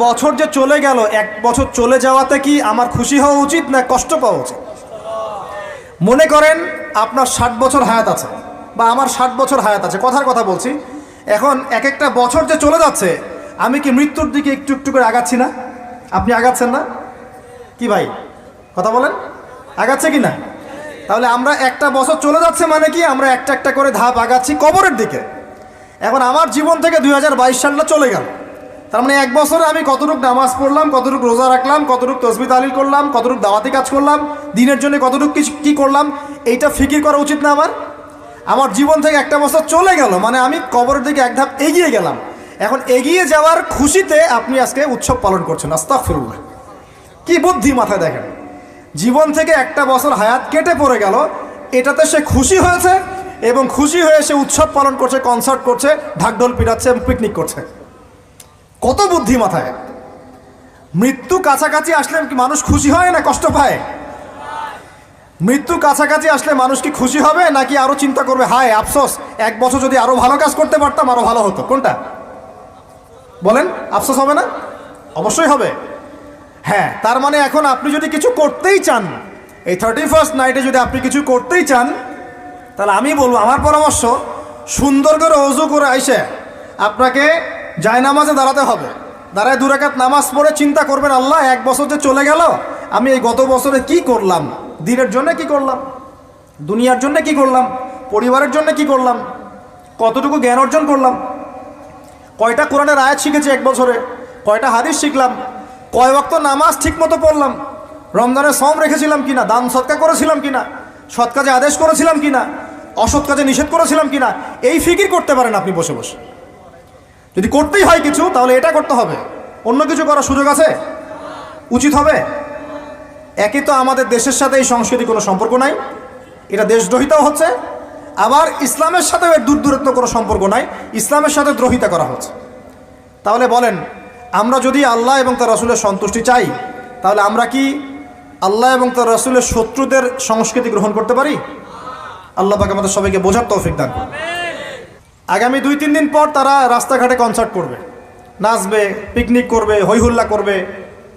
বছর যে চলে গেল, এক বছর চলে যাওয়াতে কি আমার খুশি হওয়া উচিত না কষ্ট পাওয়া উচিত? মনে করেন আপনার 60 বছর হায়াত আছে বা আমার 60 বছর হায়াত আছে, কথার কথা বলছি। এখন এক একটা বছর যে চলে যাচ্ছে, আমি কি মৃত্যুর দিকে একটু একটু করে আগাচ্ছি না? আপনি আগাচ্ছেন না কি ভাই? কথা বলেন, আগাচ্ছে কি না? তাহলে আমরা একটা বছর চলে যাচ্ছে মানে কি আমরা একটা একটা করে ধাপ আগাচ্ছি কবরের দিকে। এখন আমার জীবন থেকে 2022 সালটা চলে গেল, তার মানে এক বছরে আমি কতটুকু নামাজ পড়লাম, কতটুকু রোজা রাখলাম, কতটুকু তসবিহ তাহলিল করলাম, কতটুকু দাওয়াতি কাজ করলাম, দিনের জন্য কতটুকু কি করলাম, এইটা ফিকির করা উচিত না আমার? আমার জীবন থেকে একটা বছর চলে গেল মানে আমি কবরের দিকে এক ধাপ এগিয়ে গেলাম। এখন এগিয়ে যাওয়ার খুশিতে আপনি আজকে উৎসব পালন করছেন। আস্তাগফিরুল্লাহ, কি বুদ্ধি মাথায়! দেখেন, জীবন থেকে একটা বছর হায়াত কেটে পড়ে গেল, এটাতে সে খুশি হয়েছে এবং খুশি হয়ে সে উৎসব পালন করছে, কনসার্ট করছে, ঢাকঢোল পিটাচ্ছে এবং পিকনিক করছে। কত বুদ্ধি মাথায়! মৃত্যু কাছাকাছি আসলে কি মানুষ খুশি হয় না কষ্ট পায়? মৃত্যু কাছাকাছি আসলে মানুষ কি খুশি হবে নাকি আরো চিন্তা করবে, হায় আফসোস, এক বছর যদি আরো ভালো কাজ করতে পারতাম আরো ভালো হতো? কোনটা বলেন? আফসোস হবে না? অবশ্যই হবে। হ্যাঁ, তার মানে এখন আপনি যদি কিছু করতেই চান, এই 31st নাইটে যদি আপনি কিছু করতেই চান, তাহলে আমি বলবো, আমার পরামর্শ, সুন্দর করে ওযু করে আইসে আপনাকে জায়নামাজে দাঁড়াতে হবে। দাঁড়ায় 2 রাকাত নামাজ পড়ে চিন্তা করবেন, আল্লাহ এক বছর যে চলে গেল, আমি এই গত বছরে কি করলাম, দিনের জন্য কি করলাম, দুনিয়ার জন্য কি করলাম, পরিবারের জন্য কি করলাম, কতটুকু জ্ঞান অর্জন করলাম, কয়টা কোরআনের আয়াত শিখেছি এক বছরে, কয়টা হাদিস শিখলাম, কয় ওয়াক্ত নামাজ ঠিক মতো পড়লাম, রমজানের সওম রেখেছিলাম কিনা, দান সদকা করেছিলাম কিনা, সৎ কাজে আদেশ করেছিলাম কিনা, অসৎ কাজে নিষেধ করেছিলাম কিনা, এই ফিকির করতে পারেন আপনি বসে বসে। যদি করতেই হয় কিছু, তাহলে এটা করতে হবে। অন্য কিছু করার সুযোগ আছে? উচিত হবে? একই তো আমাদের দেশের সাথে এই সংস্কৃতি কোনো সম্পর্ক নাই, এটা দেশদ্রোহিতাও হচ্ছে, আবার ইসলামের সাথেও এর দূরত্ব কোনো সম্পর্ক নাই, ইসলামের সাথে দ্রোহিতা করা হচ্ছে। তাহলে বলেন, আমরা যদি আল্লাহ এবং তার রাসূলের সন্তুষ্টি চাই, তাহলে আমরা কি আল্লাহ এবং তার রাসূলের শত্রুদের সংস্কৃতি গ্রহণ করতে পারি? আল্লাহ পাক আমাদের সবাইকে বোঝার তৌফিক দান করুন। আগামী 2-3 দিন পর তারা রাস্তাঘাটে কনসার্ট করবে, নাচবে, পিকনিক করবে, হইহুল্লা করবে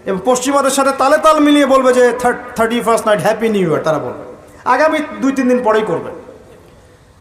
এবং পশ্চিমাদের সাথে তালে তাল মিলিয়ে বলবে যে 31st night happy new year. তারা বলবে আগামী 2-3 দিন পরেই করবে।